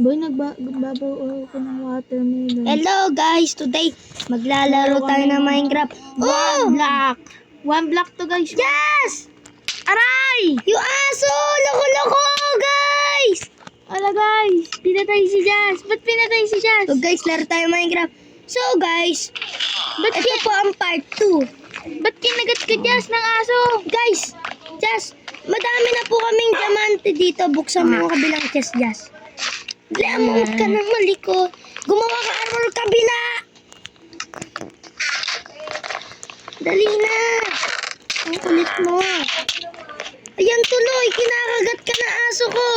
Boy, nagbabaw ako ng watermelon. Hello guys, today maglalaro tayo ng Minecraft. One block. One block to guys. Yes! Aray! Yung aso! Loko-loko guys! Ala guys, pinatay si Jazz. Ba't pinatay si Jazz? So guys, laro tayo Minecraft. So guys, ito po ang part 2. Ba't kinagat ka Jazz ng aso? Guys, Jazz, madami na po kaming diamante dito. Buksan mo ang kabilang chest, Jazz. Lemon ka ng maliko. Gumawa ka armor kabila. Dali na. Ang kulit mo. Ayan tuloy, kinakagat ka na aso ko.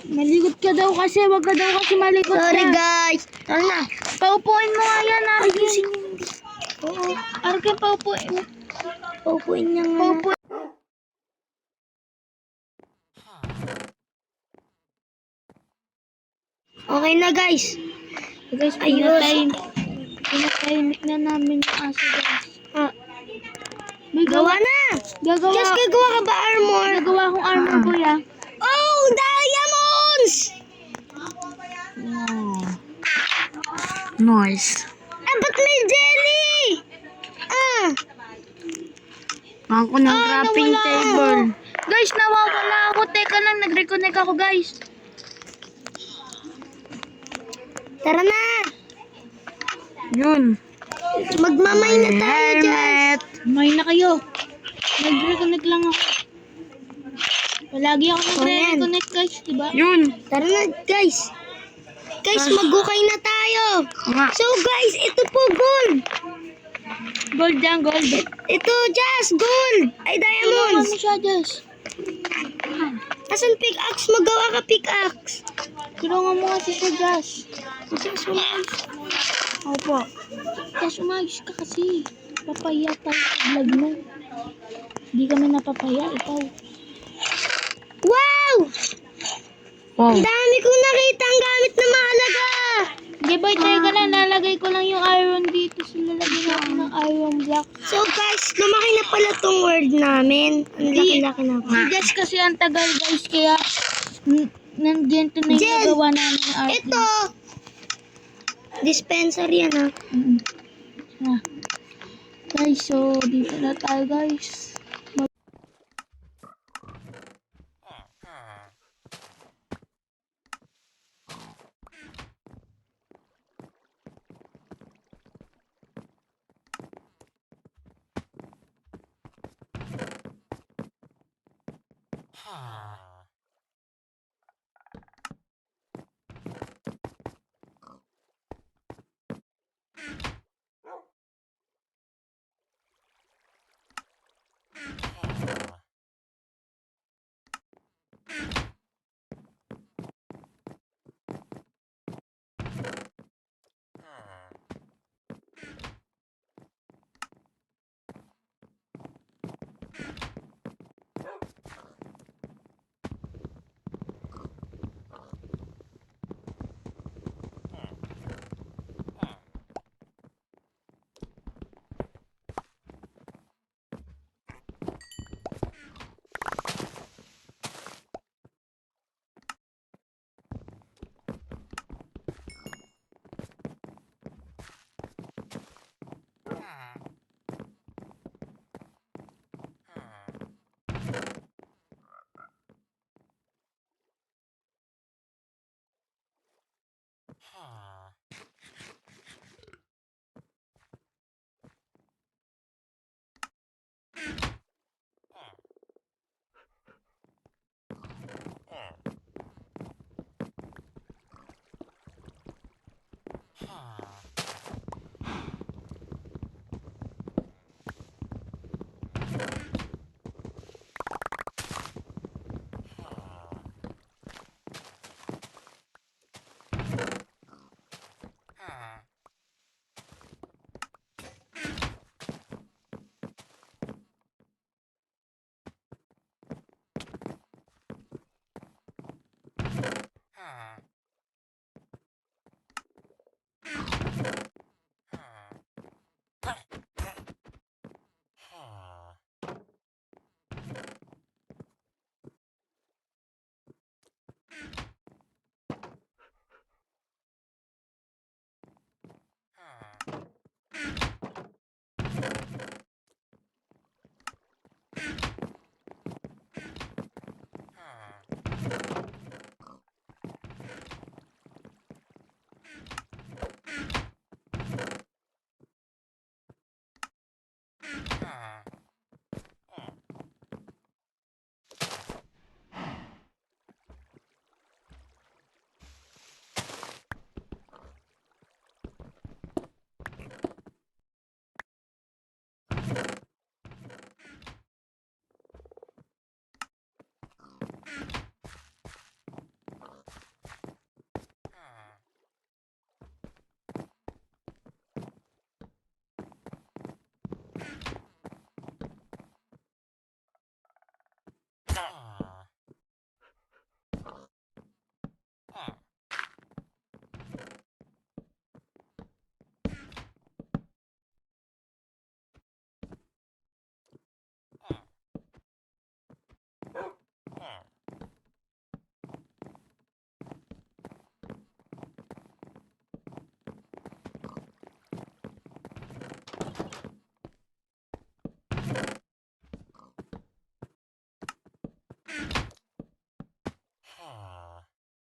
Malikot ka daw kasi, wag ka daw kasi malikot Sorry ka. guys. Ano na? Paupuin mo nga yan, Arkin. Ayusin mo. Oo, Arkin, paupuin mo. paupuin niya nga. Paupuin. Okay na guys. Guys, Ayos. pinatahimik na namin yung aso guys. Ah, May gawa na. Gagawa, Just gagawa ka ba armor? gagawa akong armor kuya. Oh, diamonds! Nice. Ba't may jelly? Ako ng crafting nawala table. Guys, nawawala ako. Teka lang, nag-reconnect ako guys. Tara na. Yun. Magmamay na tayo, Jazz. May na kayo. Nag-reconnect lang ako. Palagi ako nag-reconnect guys, diba? Yun. Tara na, guys. Guys, magukay na tayo. So, guys, ito po gold. Gold yan, gold. Ito, Jazz, gold. Ay, diamonds. Ano siya, Jess? Asan pickaxe? Magawa ka pickaxe. Tulungan mo kasi siya, Jess. Jazz, umayos. Opo. Jess, umayos ka kasi. Papaya tayo sa vlog mo. Hindi kami napapaya, ikaw. Wow! Ang dami kong nakita ang gamit na mahalaga. Hindi boy, teka lang. Lalagay ko lang yung iron dito. So, lalagay natin ng iron block. So, guys, lumaki na pala tong world namin. Ang laki-laki na po. Si Jess kasi ang tagal guys, kaya nandiyan na yung Jen, nagawa namin ng iron. Ito! Dispensary yan, ha? Ah. Guys, so dito na tayo guys.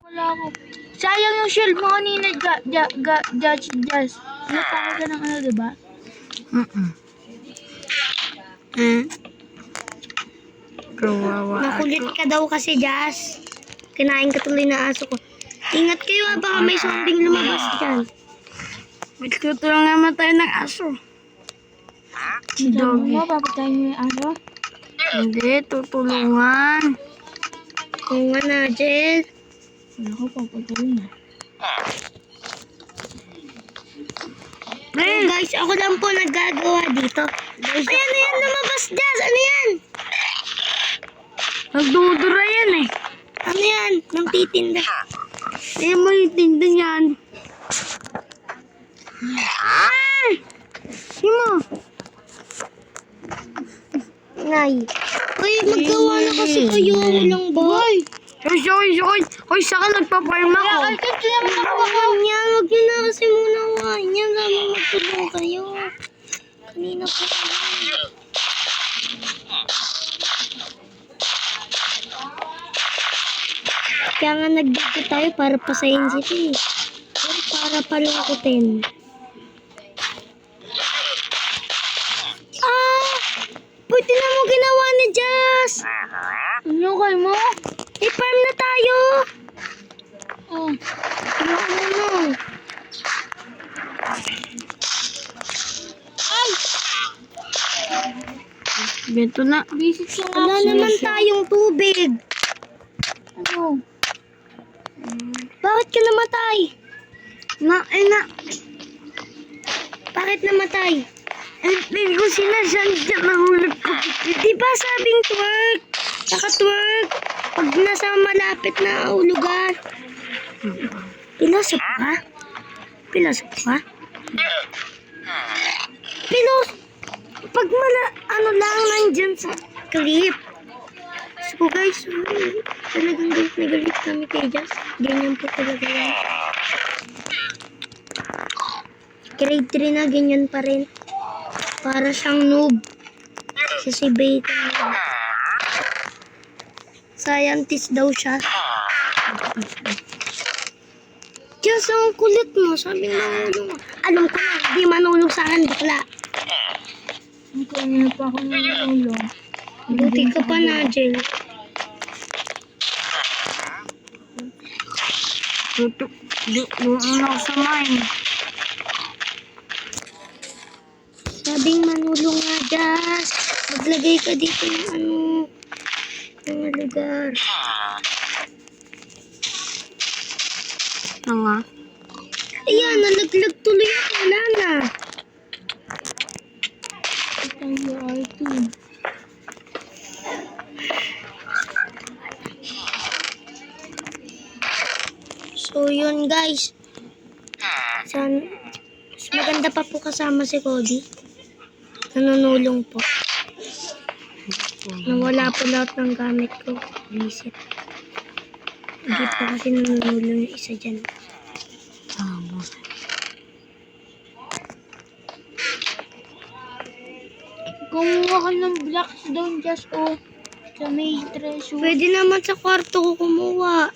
Wala ako. Sayang yung shield mo kanina, Judge. Nataka ka ng ano, diba? Kawawa. Makulit ka daw kasi, Jazz. Kinain ka tuloy na aso ko. Ingat kayo baka may zombie lumabas dyan. Wait, tutulong naman tayo ng aso. Si Doggy. Doggy. Mo, papatayin mo yung aso? Hindi, tutulungan. Oo nga na, Jel. Wala ko, papatayin na. Oh, guys, ako lang po naggagawa dito. Ay, ano yan? Lumabas, Jazz. Ano yan? Nagdudura yan eh. Ano yan? Nang titinda. Eh, mo yung tinda niyan. Ay! Sino? Nay. Uy, maggawa na kasi kayo. Walang ba? Hoy, saka nagpa-farm ako. Kasi naman ako. Huwag yan. Huwag nyo na kasi muna huwain yan. Lalo magtulong kayo. Kanina pa kayo. Kaya nga nag-video tayo para pasayin sila eh. Pero para palungkutin. Buti na mo ginawa ni Jazz. Ano kayo mo? I-farm na tayo. Oh. Ano? Ay! Beto na. Visit ko nga. Wala naman tayong tubig. Ano? Bakit ka namatay? Na. Bakit namatay? Hindi ko sinasadya. Nahulog ko. Di ba sabing twerk? Naka-twerk. Pag nasa malapit na lugar. Pilosof ka? Pilosof ka? Pag ano lang nandyan sa clip. So guys, talagang galit na galit kami kay Jazz. Ganyan po talaga yan. Grade 3 na, ganyan pa rin. Para siyang noob. Si Bacon. Scientist daw siya. Diyos, ang kulit mo. Sabi manulong. Alam ko na, hindi manulong sa akin bakla. Ang kanina pa ako ng ulo. Buti ka pa na, Jel. Doon ako sa mine. Sabing manulong nga, Jazz. Maglagay ka dito ng mga lugar. Ano nga? Ayan, nalaglag tuloy ako. Wala na. Tayo RT. So, yun guys. Mas maganda pa po kasama si Cody. Nanunulong po. Nawala po lahat ng gamit ko. Reset. Hindi po kasi nanunulong yung isa dyan. Kumuha ka ng blocks doon, just sa may treasure. Pwede naman sa kwarto ko kumuha.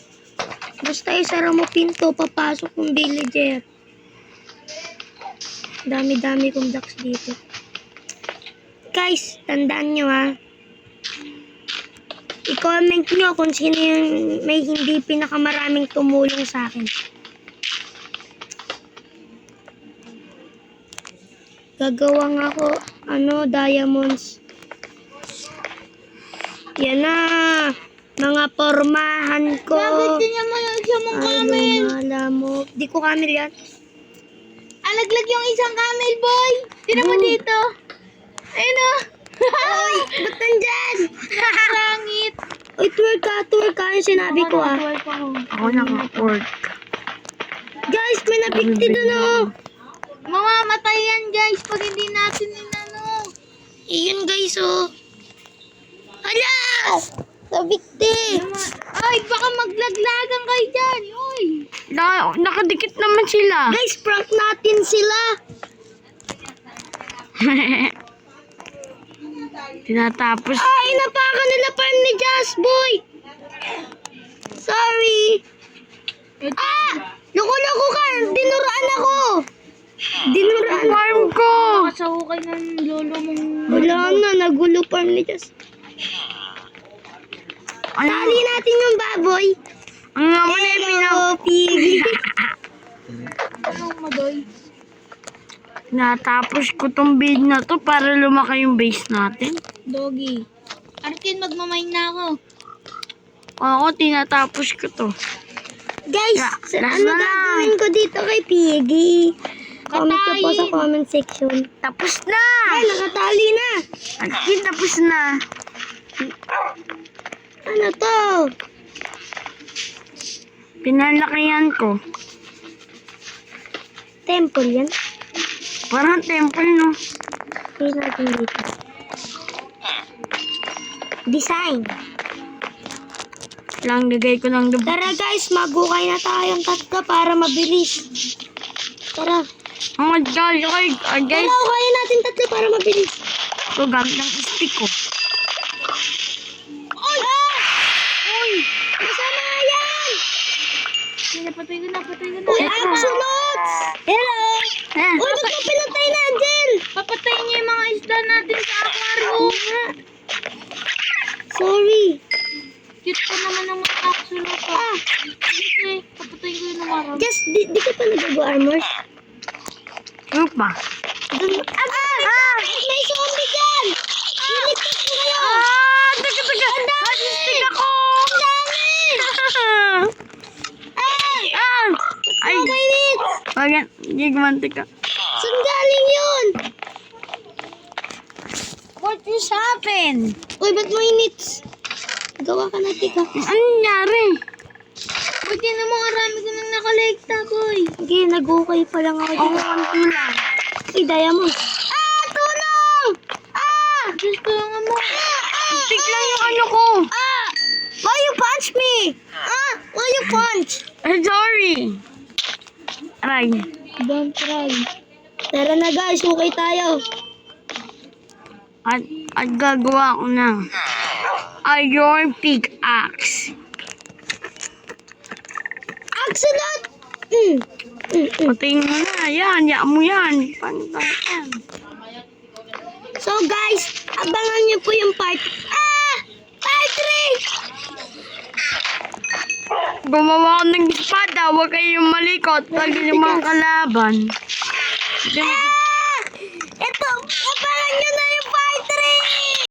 Basta isara mo pinto, papasok ng villager. Dami-dami kong blocks dito. Guys, tandaan nyo ha. I-comment nyo kung sino yung may hindi pinakamaraming tumulong sa akin. Gagawa nga ako, diamonds. Yan na. Mga pormahan ko. Bakit ganyan mo yung isa mong camel? Mo. Di ko camel yan. Alaglag yung isang camel, boy! Tira mo Boom. dito. Ayun o. Oy, ba't nandyan? Langit. Oy, twerk ka yung sinabi ko ah. Ako naka-port. Guys, may nabikti doon oh. Mamamatay yan, guys, pag hindi natin inano. Iyon guys oh. Hala! Nabikti. Ay, baka maglaglagan kayo dyan. Uy. Nakadikit naman sila. Guys, prank natin sila. Tinatapos. Ay, napakan nila farm ni Jazz Boy. Sorry. Loko-loko ka! Dinuraan ako! Dinuraan Farm ko! Kasahukay ng lolo mong... Wala na, nagulo farm ni Jess. Tali natin yung baboy. Ang naman eh, Hello, Piggy. Anong madoy? Natapos ko tong build na to para lumaki yung base natin. Doggy. Arkin, magmamain na ako. Ako, tinatapos ko to. Guys, last ano na lang. gagawin ko dito kay Piggy? Comment ko po sa comment section. Tapos na! Ay, nakatali na. Arkin, tapos na. Ano to? Pinalakihan ko. Temple yan. Parang temple, no? Tingnan natin dito. Design. Lang lagay ko ng dubo. Tara guys, magukay na tayong tatlo para mabilis. Tara. Oh my God, okay. Guys, Tara, ukayin natin tatlo para mabilis. ito gamit ng stick ko. Oy! Oy! Masama nga yan! Napatay ko na. Uy, Axolots! Hello! Eh, Uy, ba't mo pinatay na, Angel? Papatayin niyo yung mga isda natin sa aquarium. Sorry. Cute pa naman ng mga axolot. Sige, papatayin ko yung namarang. Just, di ka pa nag-armor? ano pa? May zombie dyan! Iligtas mo kayo! Taga! Stick ako! Ang dami! Ay! Mainit! Bakit? Hindi gumanti ka. Saan galing yun? What just happened? Uy, ba't mainit? Gawa ka na, tika. Ano nangyari? Pwede naman arami ko nang nakalekta, boy. Sige, nag-okay pa lang ako. Ako ang tulang. Uy, diamond. Tulong! Diyos ko nga mo. Stick lang yung ano ko. Why you punch me? Why you punch? Sorry. Aray. Don't try. Tara na guys, okay tayo. At gagawa ko ng iron pickaxe. Axolot! Patayin mo na. Yan. Yan mo yan. Paano tayo yan? So guys, abangan niyo po yung part. Part 3! Gumawa ko ng espada. Huwag kayong malikot pag yung mga kalaban. Ito, abangan niyo na yung part 3!